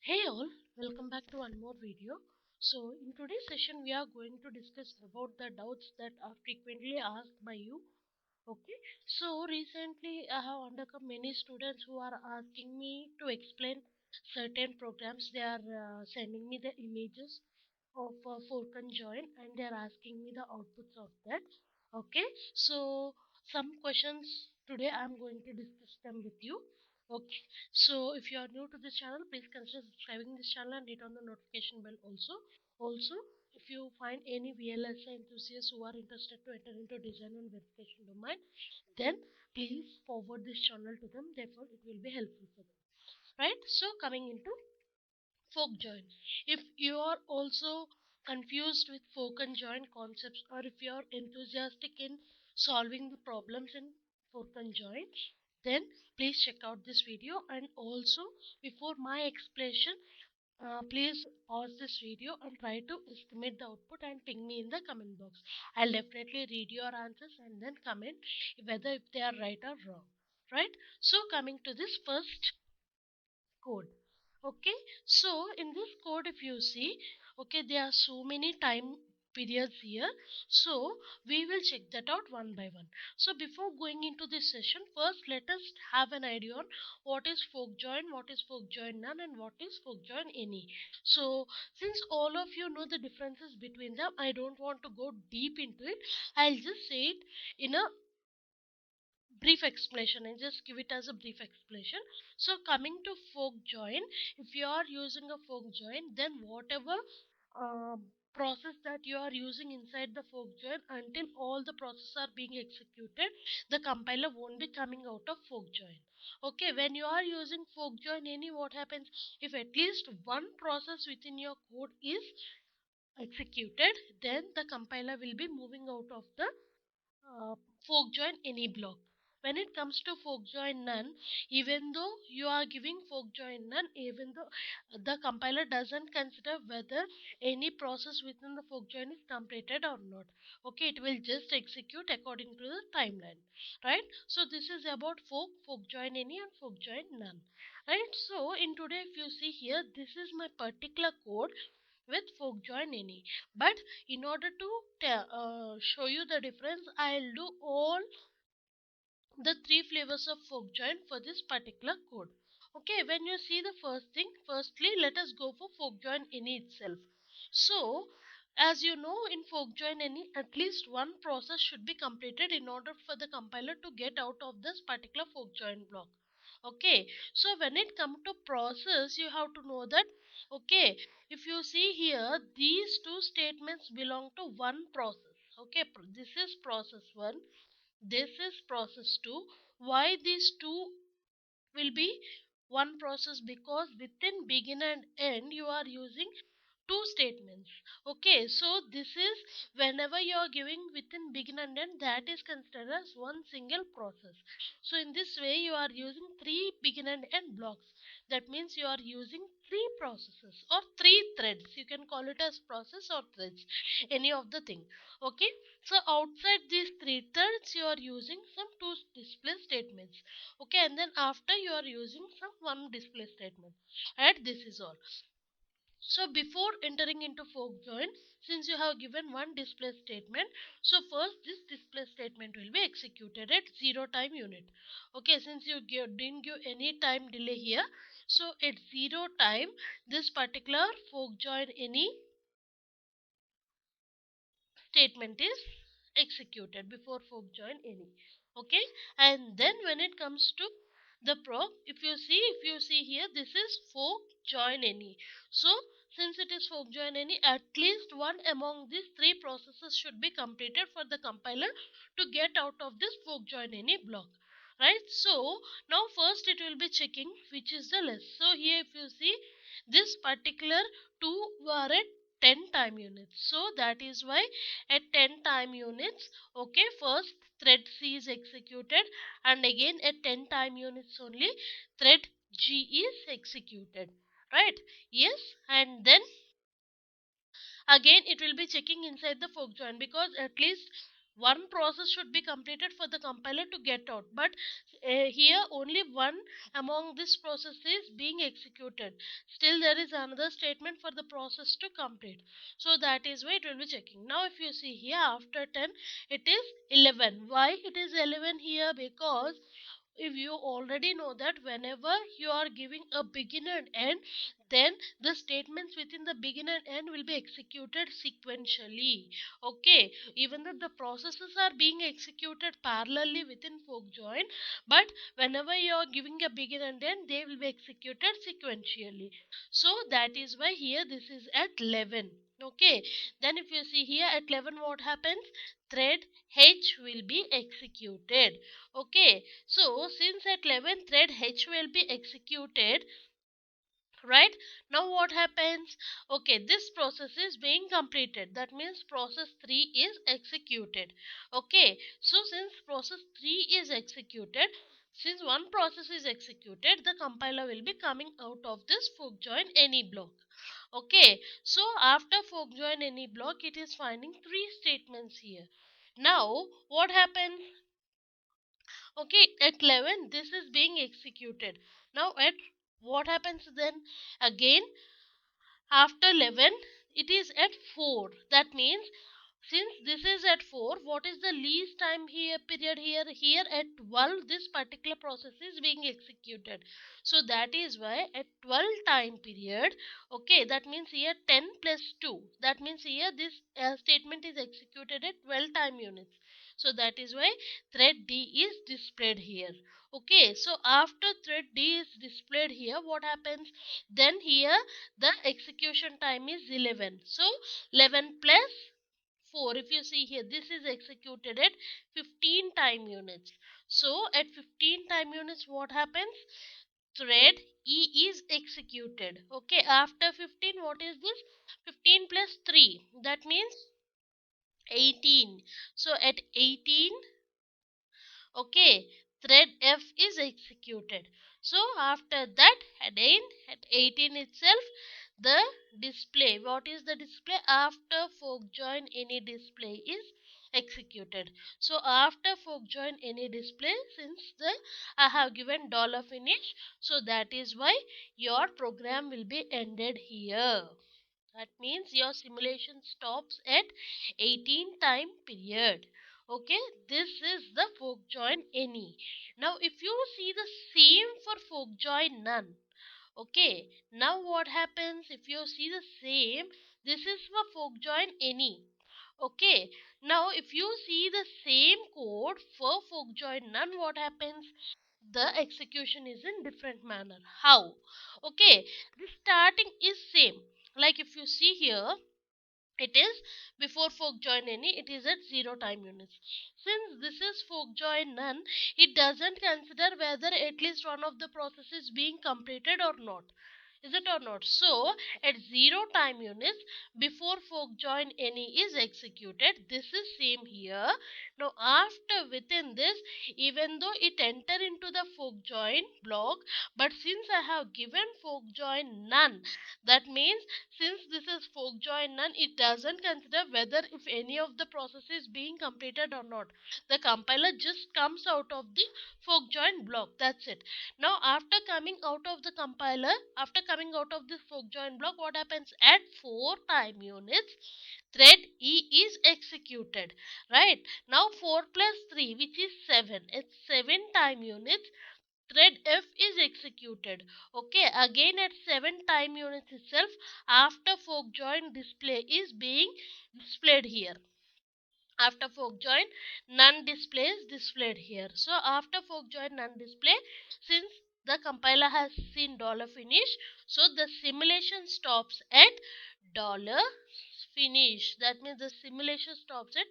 Hey all, welcome back to one more video. So in today's session we are going to discuss about the doubts that are frequently asked by you. Okay, so recently I have undergone many students who are asking me to explain certain programs. They are sending me the images of fork and join and they are asking me the outputs of that. Okay, so some questions today I'm going to discuss them with you. Okay, so if you are new to this channel, please consider subscribing this channel and hit on the notification bell also. If you find any VLSI enthusiasts who are interested to enter into design and verification domain, then please forward this channel to them. Therefore, it will be helpful for them. Right? So, coming into folk join. If you are also confused with folk and join concepts, or if you are enthusiastic in solving the problems in folk and join, then please check out this video. And also, before my explanation, please pause this video and try to estimate the output and ping me in the comment box. I'll definitely read your answers and then comment whether if they are right or wrong. Right? So coming to this first code. Okay, so in this code, if you see, okay, there are so many time periods here. So we will check that out one by one. So before going into this session, first let us have an idea on what is fork join, what is fork join none, and what is fork join any. So since all of you know the differences between them, I don't want to go deep into it. I'll just say it in a brief explanation and just give it as a brief explanation. So coming to fork join, if you are using a fork join, then whatever uh, process that you are using inside the fork join, until all the processes are being executed, the compiler won't be coming out of fork join. Okay, when you are using fork join any, what happens if at least one process within your code is executed, then the compiler will be moving out of the uh, fork join any block. When it comes to fork join none, even though you are giving fork join none, even though the compiler doesn't consider whether any process within the fork join is completed or not. Okay, it will just execute according to the timeline. Right? So this is about fork join any and fork join none. Right? So in today, if you see here, this is my particular code with fork join any. But in order to show you the difference, I'll do all the three flavors of fork join for this particular code. Okay, when you see the first thing, firstly let us go for fork join any itself. So as you know, in fork join any, at least one process should be completed in order for the compiler to get out of this particular fork join block. Okay, so when it comes to process, you have to know that, okay, if you see here, these two statements belong to one process. Okay, this is process 1, this is process 2. Why these two will be one process? Because within begin and end you are using two statements. Okay, so this is whenever you are giving within begin and end, that is considered as one single process. So in this way you are using three begin and end blocks. That means you are using three processes or three threads. You can call it as process or threads, any of the thing. Okay, so outside these three threads you are using some two display statements. Okay, and then after you are using some one display statement. Right, this is all. So before entering into fork join, since you have given one display statement, so first this display statement will be executed at 0 time unit. Okay, since you didn't give any time delay here, so at 0 time this particular fork join any statement is executed before fork join any. Okay, and then when it comes to the proc, if you see here, this is fork join any. So since it is fork join any, at least one among these three processes should be completed for the compiler to get out of this fork join any block. Right, so now first it will be checking which is the less. So here if you see, this particular two were at 10 time units, so that is why at 10 time units, okay, first thread C is executed, and again at 10 time units only thread G is executed. Right, yes, and then again it will be checking inside the fork join, because at least one process should be completed for the compiler to get out, but here only one among this process is being executed. Still there is another statement for the process to complete, so that is why it will be checking. Now if you see here, after 10 it is 11. Why it is 11 here? Because if you already know that whenever you are giving a begin and end, then the statements within the begin and end will be executed sequentially. Okay, even though the processes are being executed parallelly within fork join, but whenever you are giving a begin and end, they will be executed sequentially. So that is why here this is at 11. Okay, then if you see here at 11, what happens? Thread H will be executed. Okay, so since at 11 thread H will be executed, right? Now what happens? Okay, this process is being completed. That means process 3 is executed. Okay, so since process 3 is executed, since one process is executed, the compiler will be coming out of this fork join any block. Okay, so after fork join any block, it is finding three statements here. Now what happens? Okay, at 11 this is being executed. Now at what happens then? Again after 11 it is at 4. That means since this is at 4, what is the least time here period here? Here at 12 this particular process is being executed. So that is why at 12 time period, okay, that means here 10 plus 2, that means here this statement is executed at 12 time units. So that is why thread D is displayed here. Okay, so after thread D is displayed here, what happens? Then here the execution time is 11. So 11 plus 4, if you see here, this is executed at 15 time units. So at 15 time units, what happens? Thread E is executed. Okay, after 15, what is this? 15 plus 3, that means 18. So at 18, okay, thread F is executed. So after that, again at 18 itself, the display, what is the display? After fork join any display is executed. So after fork join any display, since the I have given $finish, so that is why your program will be ended here. That means your simulation stops at 18 time period. Okay, this is the fork join any. Now if you see the same for fork join none. Okay, now what happens? If you see the same, this is for fork join any. Okay, now if you see the same code for fork join none, what happens? The execution is in different manner. How? Okay, the starting is same. Like if you see here, it is before fork join any, it is at 0 time units. Since this is fork join none, it doesn't consider whether at least one of the process is being completed or not. Is it or not? So at 0 time units before fork join any is executed, this is same here. Now after within this, even though it enter into the fork join block, but since I have given fork join none, that means since this is fork join none, it doesn't consider whether if any of the process is being completed or not. The compiler just comes out of the fork join block. That's it. Now after coming out of the compiler, after coming out of this fork join block, what happens? At 4 time units, thread E is executed. Right? Now 4 plus 3, which is 7. It's 7 time units, thread F is executed. Okay, again at 7 time units itself, after fork join display is being displayed here. After fork join, none display is displayed here. So after fork join none display, since the compiler has seen $finish, so the simulation stops at $finish. That means the simulation stops at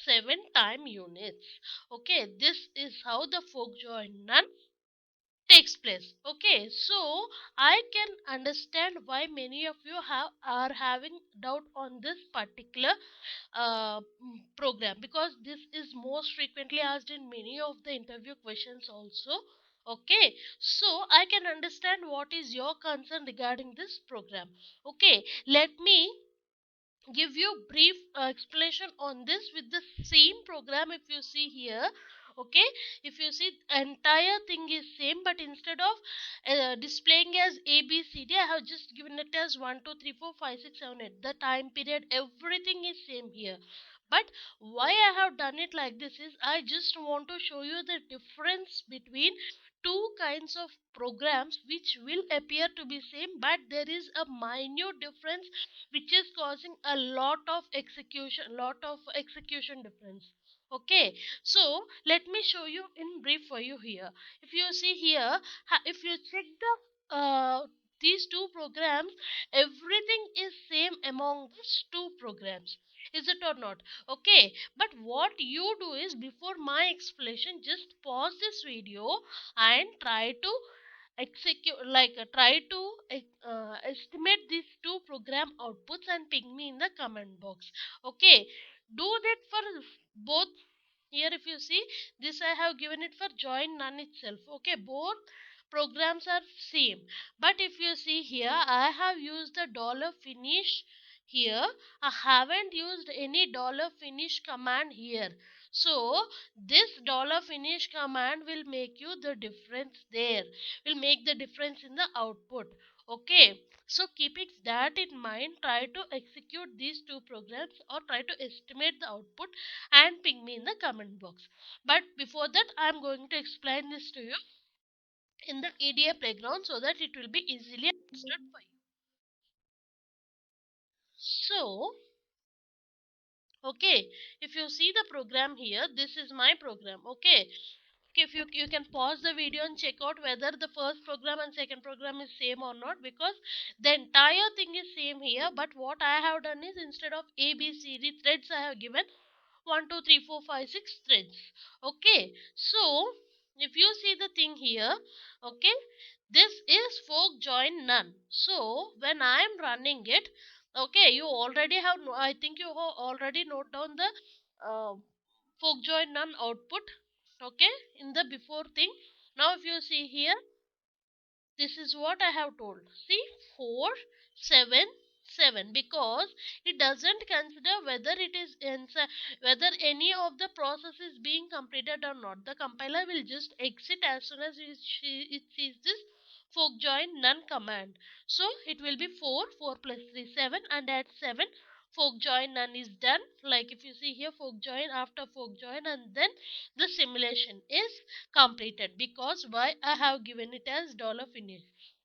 7 time units. Okay, this is how the fork join none takes place. Okay, so I can understand why many of you are having doubt on this particular program, because this is most frequently asked in many of the interview questions also. Okay, so I can understand what is your concern regarding this program. Okay, let me give you brief explanation on this with the same program. If you see here, okay, if you see, entire thing is same, but instead of displaying as ABCD, I have just given it as 1 2 3 4 5 6 7 8. The time period, everything is same here. But why I have done it like this is, I just want to show you the difference between two kinds of programs which will appear to be same, but there is a minute difference which is causing a lot of execution difference. Okay, so let me show you in brief for you here. If you see here, if you check these two programs, everything is same among these two programs, is it or not? Okay, but what you do is, before my explanation, just pause this video and try to execute, try to estimate these two program outputs and ping me in the comment box. Okay, do that for both. Here if you see, this I have given it for join none itself. Okay, both programs are same, but if you see here, I have used the dollar finish here. I haven't used any dollar finish command here. So this dollar finish command will make you the difference there, will make the difference in the output. Okay, so keeping that in mind, try to execute these two programs or try to estimate the output and ping me in the comment box. But before that, I am going to explain this to you in the EDA playground so that it will be easily understood for you. So okay, if you see the program here, this is my program. Okay, if you can pause the video and check out whether the first program and second program is same or not, because the entire thing is same here. But what I have done is, instead of ABCD threads, I have given 1 2 3 4 5 6 threads. Okay, so if you see the thing here, okay, this is fork join none. So when I am running it, okay, you already have I think you have already note down the uh, fork join none output, okay, in the before thing. Now if you see here, this is what I have told. See, 4 7 7, because it doesn't consider whether it is whether any of the process is being completed or not. The compiler will just exit as soon as it sees this fork join none command. So it will be 4 4 plus 3 7, and at 7 fork join none is done. Like if you see here, fork join after fork join, and then the simulation is completed, because why I have given it as dollar finish.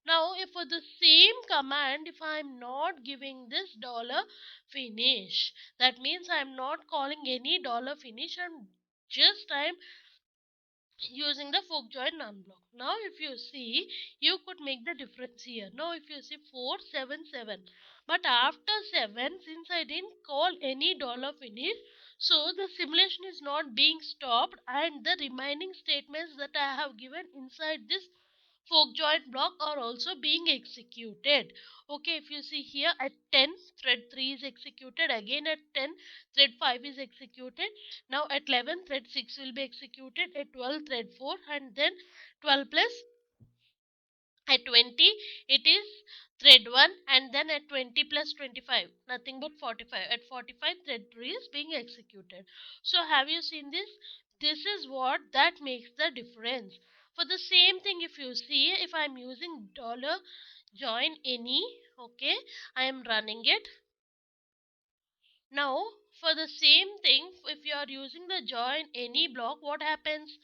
Now if for the same command, if I am not giving this dollar finish, that means I am not calling any dollar finish, and just I am using the fork join none block. Now if you see, you could make the difference here. Now if you see 4 7 7, but after 7, since I didn't call any dollar finish, so the simulation is not being stopped, and the remaining statements that I have given inside this fork join block are also being executed. Okay, if you see here, at 10 thread 3 is executed, again at 10 thread 5 is executed. Now at 11 thread 6 will be executed, at 12 thread 4, and then 12 plus at 20 it is thread 1, and then at 20 plus 25, nothing but 45. At 45 thread 3 is being executed. So have you seen this? This is what that makes the difference. For the same thing, if you see, if I am using dollar join any, okay, I am running it. Now for the same thing, if you are using the join any block, what happens?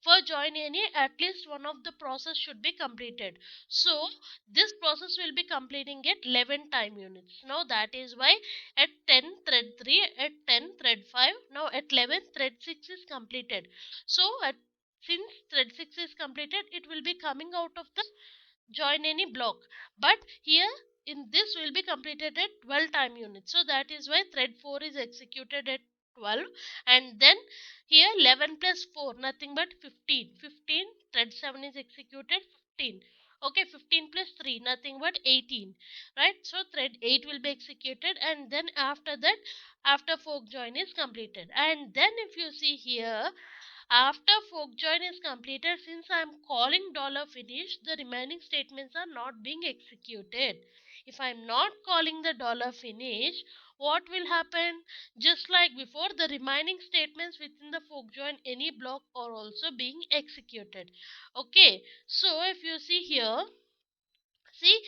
For join any, at least one of the process should be completed. So this process will be completing at 11 time units. Now that is why at 10 thread 3, at 10 thread 5, now at 11 thread 6 is completed. So since thread 6 is completed, it will be coming out of the join any block, but here in this will be completed at 12 time units. So that is why thread 4 is executed at 12, and then here 11 plus 4, nothing but 15. 15 thread 7 is executed, 15. Okay, 15 plus 3, nothing but 18, right? So thread 8 will be executed, and then after that, after fork join is completed, and then if you see here, After fork join is completed, since I'm calling $finish, the remaining statements are not being executed. If I'm not calling the $finish, what will happen? Just like before, the remaining statements within the fork join any block are also being executed. Okay, so if you see here, see,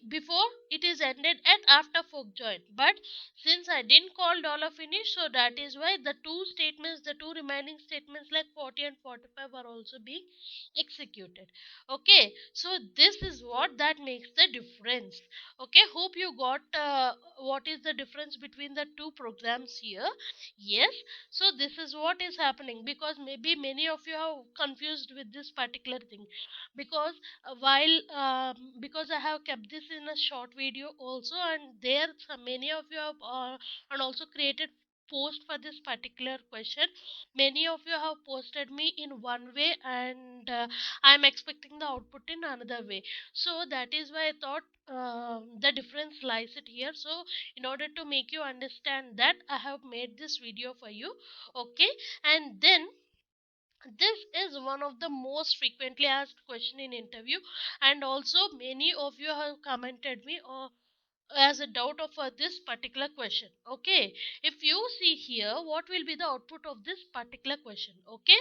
before it is ended at after fork join, but since I didn't call $finish, so that is why the two statements, the two remaining statements like 40 and 45 are also being executed. Okay, so this is what that makes the difference. Okay, hope you got what is the difference between the two programs here. Yes, so this is what is happening, because maybe many of you are confused with this particular thing, because while because I have kept this in a short video also, and there many of you have and also created post for this particular question. Many of you have posted me in one way, and I am expecting the output in another way. So that is why I thought the difference lies it here. So in order to make you understand that, I have made this video for you. Okay, and then this is one of the most frequently asked question in interview, and also many of you have commented me or as a doubt of this particular question. Okay, if you see here, what will be the output of this particular question? Okay,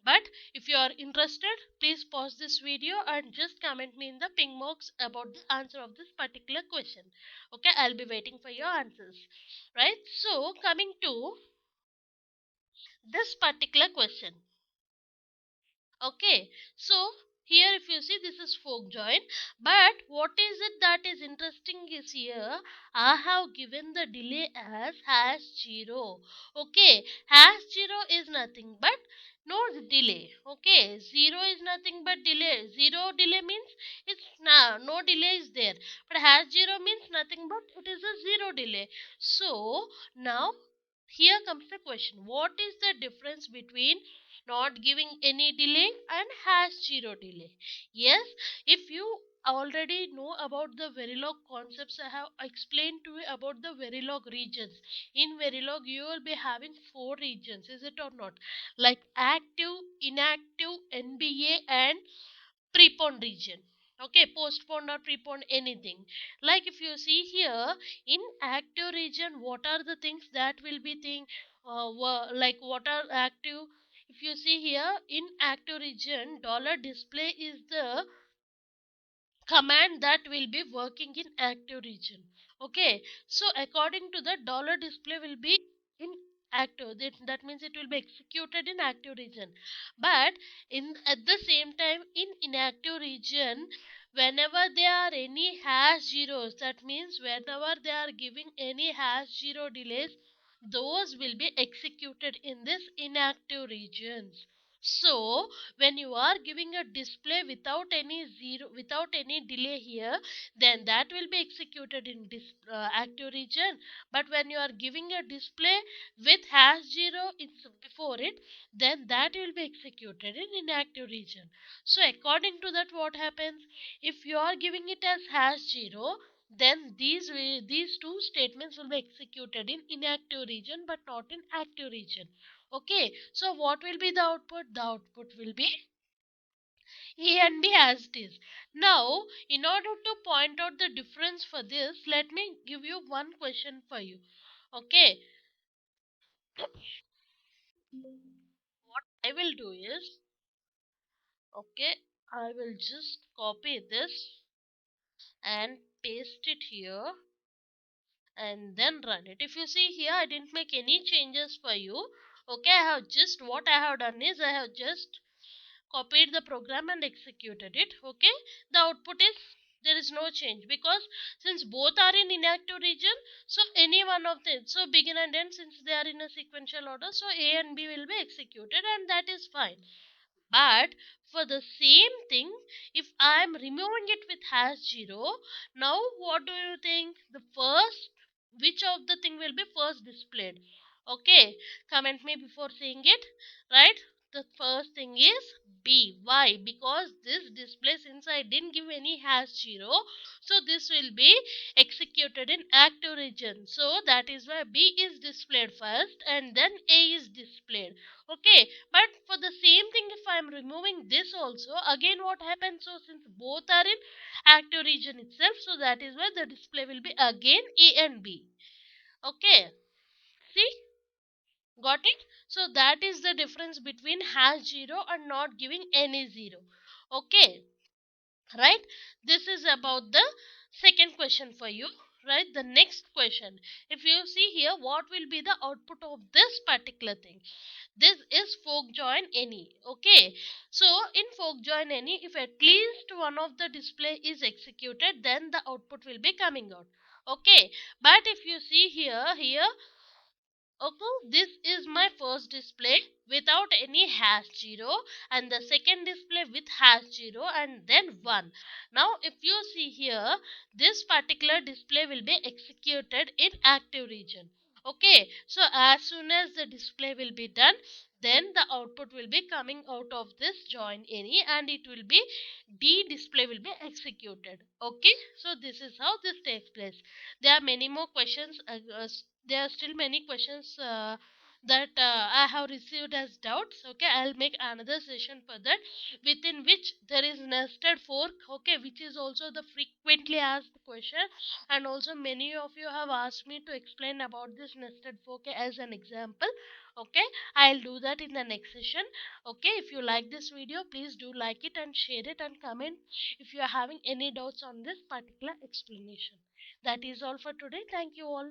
but if you are interested, please pause this video and just comment me in the ping box about the answer of this particular question. Okay, I'll be waiting for your answers. Right, so coming to this particular question. Okay, so here if you see, this is fork join, but what is it that is interesting is here I have given the delay as hash 0. Okay, hash 0 is nothing but no delay. Okay, 0 is nothing but delay. 0 delay means it's no delay is there, but hash 0 means nothing but it is a 0 delay. So now here comes the question, what is the difference between not giving any delay and has 0 delay? Yes, if you already know about the Verilog concepts, I have explained to you about the Verilog regions. In Verilog you will be having four regions, is it or not? Like active, inactive, NBA, and prepone region. Okay, postponed or prepone, anything. Like if you see here, in active region, what are the things that will be thing, like what are active? If you see here, in active region, dollar display is the command that will be working in active region. Okay, so according to the dollar display will be in active, that means it will be executed in active region. But in at the same time, in inactive region, whenever there are any hash zeros, that means whenever they are giving any hash zero delays, those will be executed in this inactive regions. So when you are giving a display without any zero, without any delay here, then that will be executed in active region. But when you are giving a display with hash 0 it's before it, then that will be executed in inactive region. So according to that, what happens, if you are giving it as hash 0, then these two statements will be executed in inactive region but not in active region. Okay, so what will be the output? The output will be A and B as it is. Now, in order to point out the difference for this, let me give you one question for you. Okay, what I will do is, okay, I will just copy this and paste it here and then run it. If you see here, I didn't make any changes for you. Okay, I have just, what I have done is I have just copied the program and executed it. Okay, the output is there is no change, because since both are in inactive region, so any one of them, so begin and end, since they are in a sequential order, so A and B will be executed, and that is fine. But for the same thing, if I am removing it with hash 0, now what do you think? The first, which of the thing will be first displayed? Okay, comment me before saying it, right? The first thing is B. Why? Because this display, since I didn't give any hash 0, so this will be executed in active region. So that is why B is displayed first and then A is displayed. Okay, but for the same thing, if I am removing this also, again what happens? So since both are in active region itself, so that is why the display will be again A and B. Okay, see? Got it? So that is the difference between hash 0 and not giving any 0. Okay, right? This is about the second question for you. Right, the next question, if you see here, what will be the output of this particular thing? This is fork join any. Okay, so in fork join any, if at least one of the display is executed, then the output will be coming out. Okay, but if you see here, okay, this is my first display without any hash 0, and the second display with hash 0 and then 1. Now if you see here, this particular display will be executed in active region. Okay, so as soon as the display will be done, then the output will be coming out of this join any, and it will be D display will be executed. Okay, so this is how this takes place. There are many more questions. There are still many questions that I have received as doubts. Okay, I'll make another session for that, within which there is nested fork. Okay, which is also the frequently asked question, and also many of you have asked me to explain about this nested fork as an example. Okay, I'll do that in the next session. Okay, if you like this video, please do like it and share it and comment if you are having any doubts on this particular explanation. That is all for today. Thank you all.